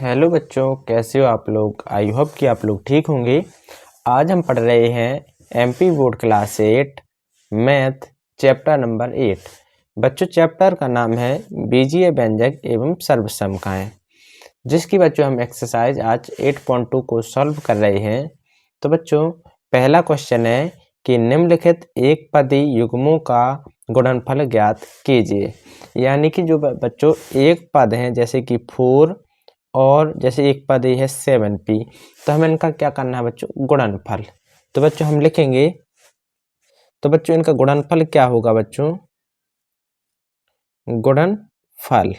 Hello बच्चों, कैसे हो आप लोग। आई होप कि आप लोग ठीक होंगे। आज हम पढ़ रहे हैं MP board class 8 math chapter number 8। बच्चों चैप्टर का नाम है बीजीय व्यंजक एवं सर्वसमकाएं, जिसकी बच्चों हम एक्सरसाइज आज 8.2 को सॉल्व कर रहे हैं। तो बच्चों पहला क्वेश्चन है कि निम्नलिखित एक पदी युग्मों का गुणनफल ज्ञात कीजिए। यानी कि जो बच्चों एक पद हैं जैसे कि 4 और जैसे एक पद है 7p, तो हमें इनका क्या करना है बच्चों, गुणनफल। तो बच्चों हम लिखेंगे, तो बच्चों इनका गुणनफल क्या होगा बच्चों, गुणनफल।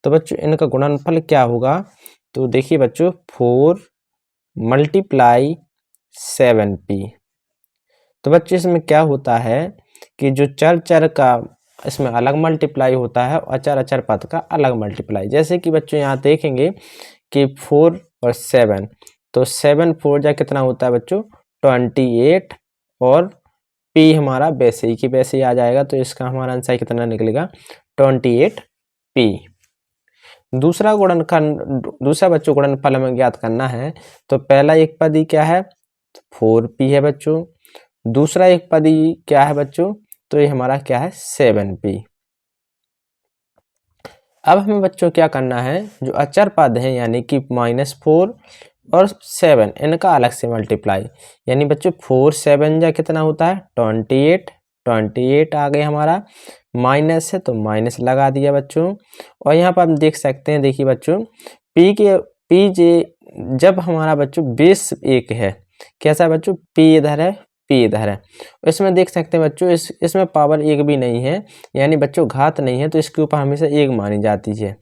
तो बच्चों इनका गुणनफल क्या होगा, तो देखिए बच्चों 4 मल्टीप्लाई 7p। तो बच्चों इसमें क्या होता है कि जो चर चर का इसमें अलग मल्टीप्लाई होता है और अचर अचर पद का अलग मल्टीप्लाई। जैसे कि बच्चों यहाँ देखेंगे कि 4 और 7, तो 7 4 जा कितना होता है बच्चों 28, और p हमारा वैसे ही की वैसे ही आ जाएगा, तो इसका हमारा आंसर कितना निकलेगा 28p। दूसरा बच्चों गुणनफल हमें ज्ञात करना है। तो पहला एक पदी क्या है 4p है बच्चों, दूसरा एक पदी क्या है बच्चों, तो ये हमारा क्या है 7p। अब हमें बच्चों क्या करना है, जो अचर पद हैं यानी कि -4 और 7 इनका अलग से मल्टीप्लाई। यानी बच्चों 4 7 जा कितना होता है 28 आ गया हमारा, माइनस है तो माइनस लगा दिया बच्चों। और यहाँ पर हम देख सकते हैं, देखिए बच्चों पी जे जब हमारा बच्चों बेस 1 है, कैसा बच्चों p इधर है p इधर है, इसमें देख सकते हैं बच्चों इसमें पावर 1 भी नहीं है, यानी बच्चों घात नहीं है, तो इसके ऊपर हमेशा 1 मानी जाती है।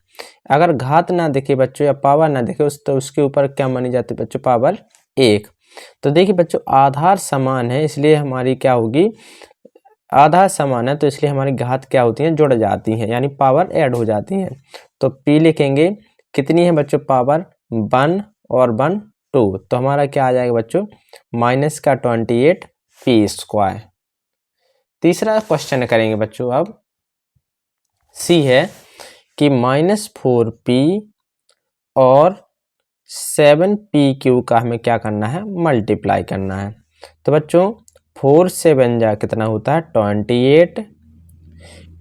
अगर घात ना दिखे बच्चों या पावर ना दिखे तो उसके ऊपर क्या मानी जाती है बच्चों, पावर 1। तो देखिए बच्चों आधार समान है, इसलिए हमारी क्या होगी, आधार समान है तो इसलिए हमारी घात क्या होती है, जुड़ जाती हैं, यानी पावर ऐड हो जाती हैं। तो p लिखेंगे, कितनी है बच्चों पावर 1 और 1 2, तो हमारा क्या आ जाएगा बच्चों माइनस का 28p²। तीसरा क्वेश्चन करेंगे बच्चों, अब सी है कि -4p और 7pq का हमें क्या करना है, मल्टीप्लाई करना है। तो बच्चों 4 7 जा कितना होता है 28,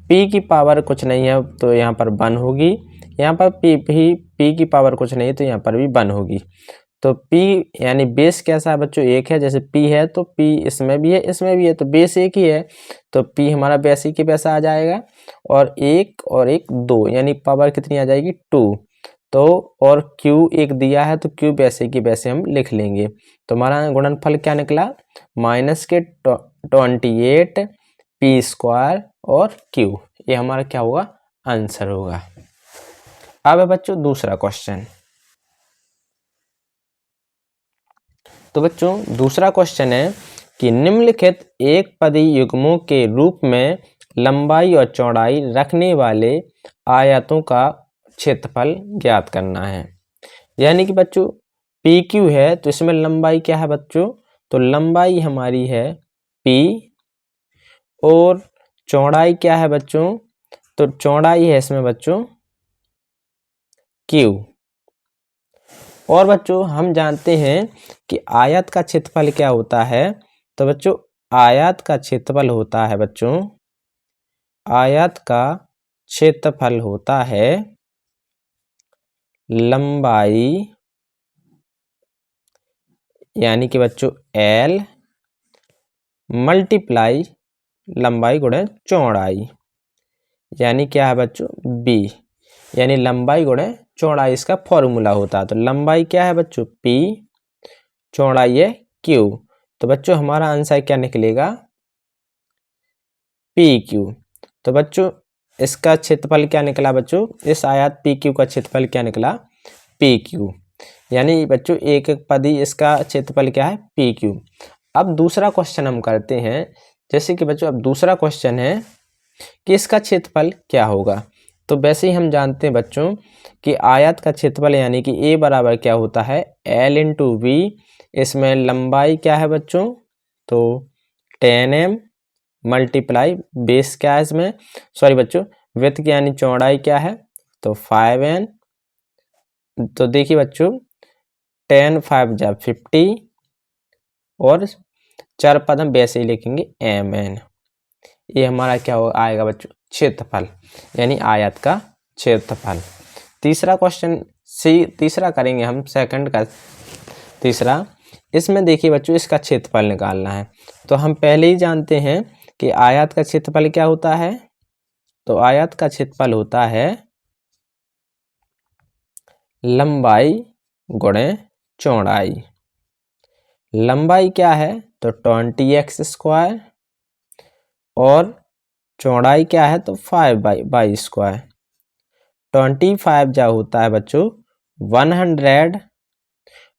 p की पावर कुछ नहीं है तो यहाँ पर 1 होगी, यहाँ पर p की पावर कुछ नहीं है तो यहाँ पर भी 1 होगी। तो p यानी बेस कैसा है बच्चों 1 है, जैसे p है तो p इसमें भी है इसमें भी है, तो बेस 1 ही है तो p हमारा वैसे ही की वैसा आ जाएगा। और 1 और 1 2, यानी पावर कितनी आ जाएगी 2। तो और q 1 दिया है तो q वैसे की वैसे हम लिख लेंगे। तो हमारा गुणनफल क्या निकला, माइनस के 28p² और q, ये हमारा क्या होगा आंसर होगा। अब है बच्चों दूसरा क्वेश्चन। तो बच्चों दूसरा क्वेश्चन है कि निम्नलिखित एक पदी युग्मों के रूप में लंबाई और चौड़ाई रखने वाले आयतों का क्षेत्रफल ज्ञात करना है। यानी कि बच्चों PQ है तो इसमें लंबाई क्या है बच्चों, तो लंबाई हमारी है P, और चौड़ाई क्या है बच्चों, तो चौड़ाई है इसमें बच्चों Q। और बच्चों हम जानते हैं कि आयत का क्षेत्रफल क्या होता है, तो बच्चों आयत का क्षेत्रफल होता है बच्चों, आयत का क्षेत्रफल होता है लंबाई, यानी कि बच्चों L मल्टीप्लाई लंबाई गुणे चौड़ाई, यानी क्या है बच्चों B, यानी लंबाई गुणे चौड़ाई इसका फॉर्मूला होता है। तो लंबाई क्या है बच्चों P, चौड़ाई है Q, तो बच्चों हमारा आंसर क्या निकलेगा PQ। तो बच्चों इसका क्षेत्रफल क्या निकला बच्चों, इस आयत PQ का क्षेत्रफल क्या निकला PQ, यानी बच्चों एक एक पदी इसका क्षेत्रफल क्या है PQ। अब दूसरा क्वेश्चन हम करते हैं, जैसे कि बच्चों अब दूसरा क्वेश्चन है कि इसका क्षेत्रफल क्या होगा। तो वैसे ही हम जानते हैं बच्चों कि आयत का क्षेत्रफल यानी कि A बराबर क्या होता है L × V, इसमें लंबाई क्या है बच्चों, तो 10m मल्टीप्लाई बेस क्या है इसमें, सॉरी बच्चों विड्थ यानी चौड़ाई क्या है, तो 5n तो देखिए बच्चों 10 5 जा 50 और 4 पद हम वैसे ही लिखेंगे mn। ये हमारा क्या आएगा बच्चों, क्षेत्रफल यानी आयत का क्षेत्रफल। तीसरा क्वेश्चन तीसरा करेंगे हम, सेकंड का तीसरा। इसमें देखिए बच्चों इसका क्षेत्रफल निकालना है। तो हम पहले ही जानते हैं कि आयत का क्षेत्रफल क्या होता है। तो आयत का क्षेत्रफल होता है लंबाई गुणे चौड़ाई। लंबाई क्या है तो 20x² और चौड़ाई क्या है तो 5/² 25 जा होता है बच्चों 100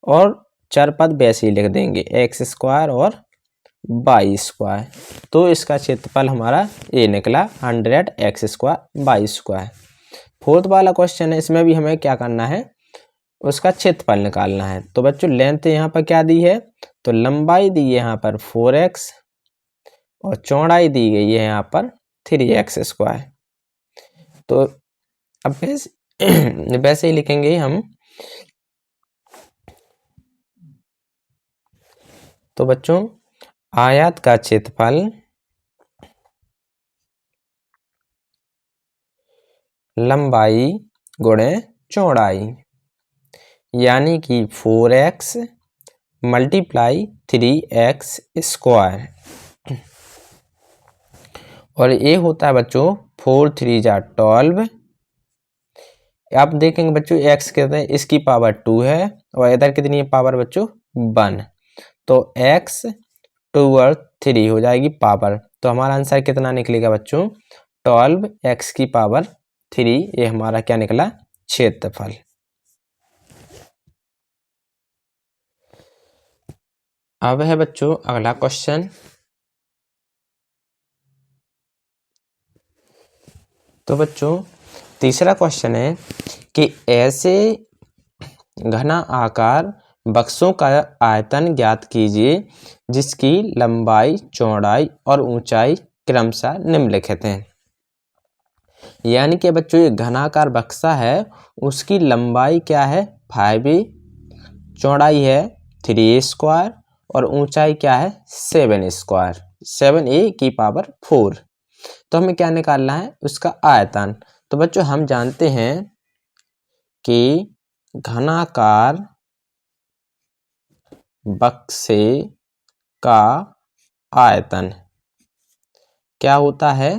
और चार पद वैसे ही लिख देंगे x² और y²। तो इसका क्षेत्रफल हमारा ये निकला 100x² y²। फोर्थ वाला क्वेश्चन है, इसमें भी हमें क्या करना है, उसका क्षेत्रफल निकालना है। तो बच्चों लेंथ यहाँ पर क्या दी है, तो लंबाई दी है यहाँ पर 4x और चौड़ाई दी गई है यहाँ पर 3x²। तो अब वैसे ही लिखेंगे हम। तो बच्चों आयत का क्षेत्रफल लंबाई गुणे चौड़ाई यानी कि 4x मल्टीप्लाई 3x² और ये होता है बच्चों 4 3 जा 12। आप देखेंगे बच्चों x कहते हैं इसकी पावर 2 है और इधर कितनी है पावर बच्चों 1। तो x 2 और 3 हो जाएगी पावर। तो हमारा आंसर कितना निकलेगा बच्चों 12x की पावर 3। ये हमारा क्या निकला क्षेत्रफल। अब है बच्चों अगला क्वेश्चन। तो बच्चों तीसरा क्वेश्चन है कि ऐसे घना आकार बक्सों का आयतन ज्ञात कीजिए जिसकी लंबाई चौड़ाई और ऊंचाई क्रमशः निम्नलिखित हैं। यानी कि बच्चों ये घनाकार बक्सा है, उसकी लंबाई क्या है 5a, चौड़ाई है 3a² और ऊंचाई क्या है 7a², 7a की पावर 4। तो हमें क्या निकालना है उसका आयतन। तो बच्चों हम जानते हैं कि घनाकार बक्से का आयतन क्या होता है,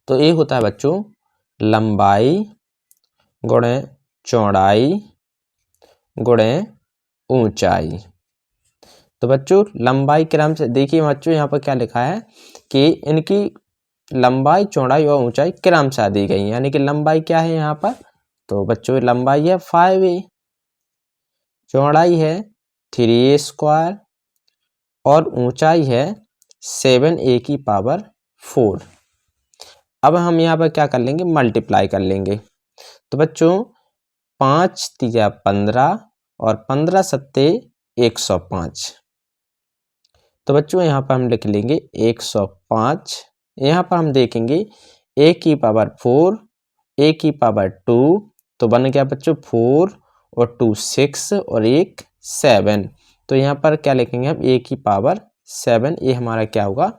तो ये होता है बच्चों लंबाई गुणे चौड़ाई गुणे ऊंचाई। तो बच्चों लंबाई क्रम से देखिए बच्चों यहाँ पर क्या लिखा है कि इनकी लंबाई चौड़ाई और ऊंचाई क्रमशः दी गई, यानी कि लंबाई क्या है यहाँ पर, तो बच्चों लंबाई है 5a, चौड़ाई है 3a² और ऊंचाई है 7a की पावर 4। अब हम यहाँ पर क्या कर लेंगे मल्टीप्लाई कर लेंगे। तो बच्चों 5 3 15 और 15 7 105। तो बच्चों यहाँ पर हम लिख लेंगे 105। यहाँ पर हम देखेंगे a की पावर 4 a की पावर 2, तो बन गया बच्चों 4 और 2 6 और 1 7। तो यहाँ पर क्या लिखेंगे हम a की पावर 7। ये हमारा क्या होगा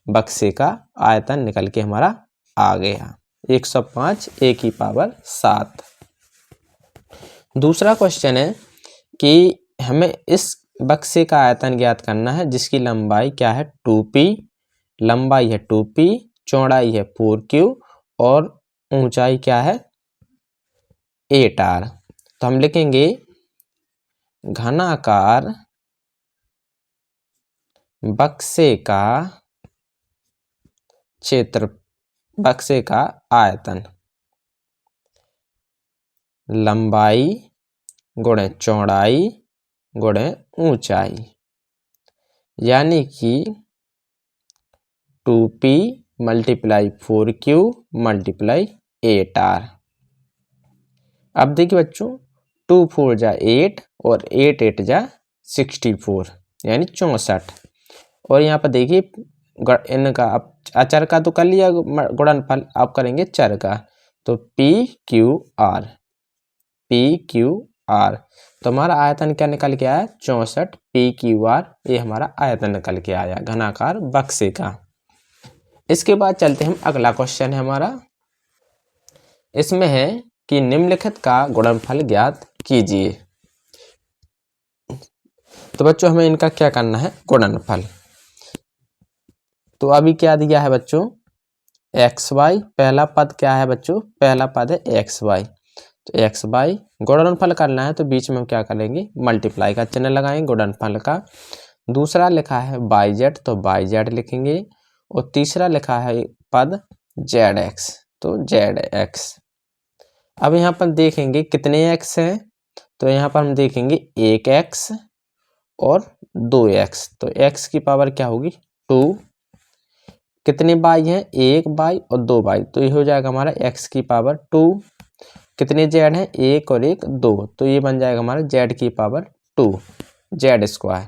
बक्से का आयतन निकल के हमारा आ गया 105 a की पावर 7। दूसरा क्वेश्चन है कि हमें इस बक्से का आयतन ज्ञात करना है जिसकी लंबाई क्या है 2p, लंबाई है 2p, चौड़ाई है 4q और ऊंचाई क्या है 8r। तो हम लिखेंगे घनाकार बक्से का क्षेत्र, बक्से का आयतन लंबाई गुणे चौड़ाई गुणे ऊंचाई यानी कि 2p multiply 4q multiply 8r। अब देखिए बच्चों 2 4 जा 8 और 8 8 जा 64 यानी 64। और यहाँ पर देखिए इनका अब अचर का तो कर लिया गुणनफल, अब करेंगे चर का। तो p q r PQR। तो हमारा आयतन क्या निकल के आया 64 PQR, ये हमारा आयतन निकल के आया घनाकार बक्से का। इसके बाद चलते हम अगला क्वेश्चन है हमारा, इसमें है कि निम्नलिखित का गुणनफल ज्ञात कीजिए। तो बच्चों हमें इनका क्या करना है गुणनफल। तो अभी क्या दिया है बच्चों xy, पहला पद क्या है बच्चों, पहला पद है xy। तो xy गुणनफल करना है तो बीच में हम क्या करेंगे मल्टीप्लाई का चिन्ह लगाएंगे गुणनफल का। दूसरा लिखा है yz, तो yz लिखेंगे। और तीसरा लिखा है पद zx, तो zx। अब यहाँ पर देखेंगे कितने x हैं, तो यहाँ पर हम देखेंगे 1x और 2x। तो x की पावर क्या होगी 2। कितने y हैं 1 y और 2 y, तो ये हो जाएगा हमारा x की पावर 2। कितने z हैं 1 और 1 2, तो ये बन जाएगा हमारा z की पावर 2 z स्क्वायर।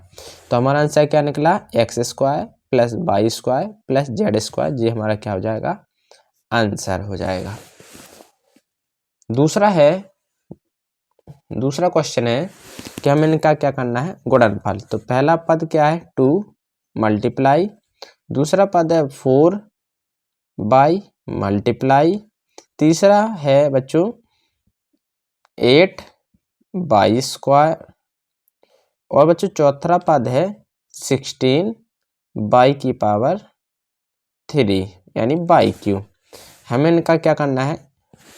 तो हमारा आंसर क्या निकला x square plus y square plus z square, ये हमारा क्या हो जाएगा आंसर हो जाएगा। दूसरा क्वेश्चन है कि हमें इनका क्या करना है गुणनफल। तो पहला पद क्या है 2 मल्टीप्लाई, दूसरा पद है 4 बाई मल्टीप्लाई, तीसरा है बच्चों 8 बाई स्क्वायर, और बच्चों चौथा पद है 16 बाई की पावर 3 यानी बाई क्यू। हमें इनका क्या करना है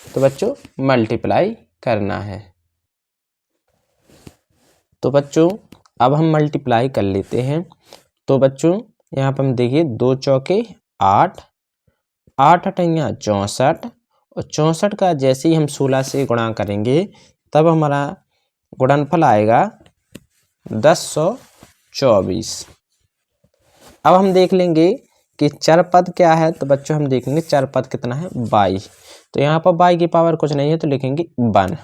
तो बच्चों मल्टीप्लाई करना है। तो बच्चों अब हम मल्टीप्लाई कर लेते हैं। तो बच्चों यहाँ पर हम देखिए 2 चौके 8, 8 अठैया 64, और 64 का जैसे ही हम 16 से गुणा करेंगे तब हमारा गुणनफल आएगा 1024। अब हम देख लेंगे कि चर पद क्या है। तो बच्चों हम देखेंगे चर पद कितना है 22। तो यहाँ पर y की पावर कुछ नहीं है तो लिखेंगे 1।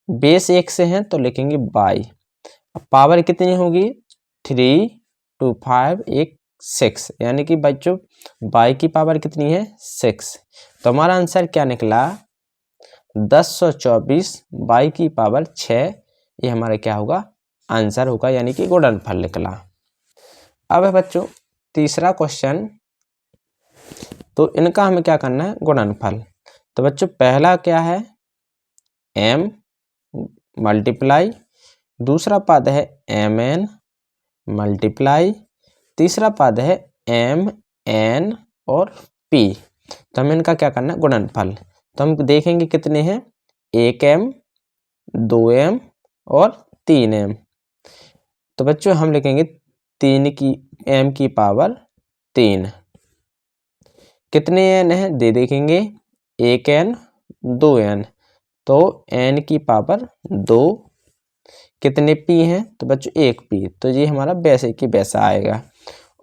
बेस 1 से हैं तो लिखेंगे y। अब पावर कितनी होगी 3 2 5 1 6, यानी कि बच्चों y की पावर कितनी है 6। तो हमारा आंसर क्या निकला 1024 y की पावर 6, ये हमारा क्या होगा आंसर होगा, यानी कि गुणनफल निकला। अब है बच्चों तीसरा क्वेश्चन, तो इनका हमें क्या करना है गुणनफल। तो बच्चों पहला क्या है m मल्टीप्लाई, दूसरा पद है mn मल्टीप्लाई, तीसरा पद है mn और p। तो हमें इनका क्या करना है गुणनफल। तो हम देखेंगे कितने हैं 1m 2m और 3m। तो बच्चों हम लिखेंगे 3 की m की पावर 3। कितने n है दे देखेंगे 1n 2n, तो n की पावर 2। कितने p हैं तो बच्चों 1 p, तो ये हमारा वैसे की वैसा आएगा।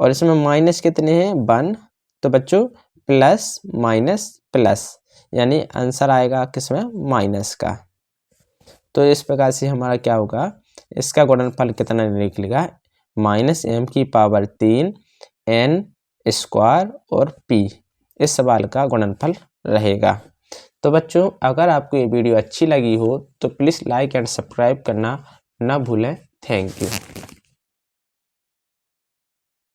और इसमें माइनस कितने हैं 1, तो बच्चों प्लस माइनस प्लस, यानी आंसर आएगा किसमें माइनस का। तो इस प्रकार से हमारा क्या होगा इसका गुणनफल कितना निकलेगा -m की पावर 3 n स्क्वायर और p। इस सवाल का गुणनफल रहेगा। तो बच्चों अगर आपको ये वीडियो अच्छी लगी हो तो प्लीज़ लाइक एंड सब्सक्राइब करना ना भूलें। Thank you.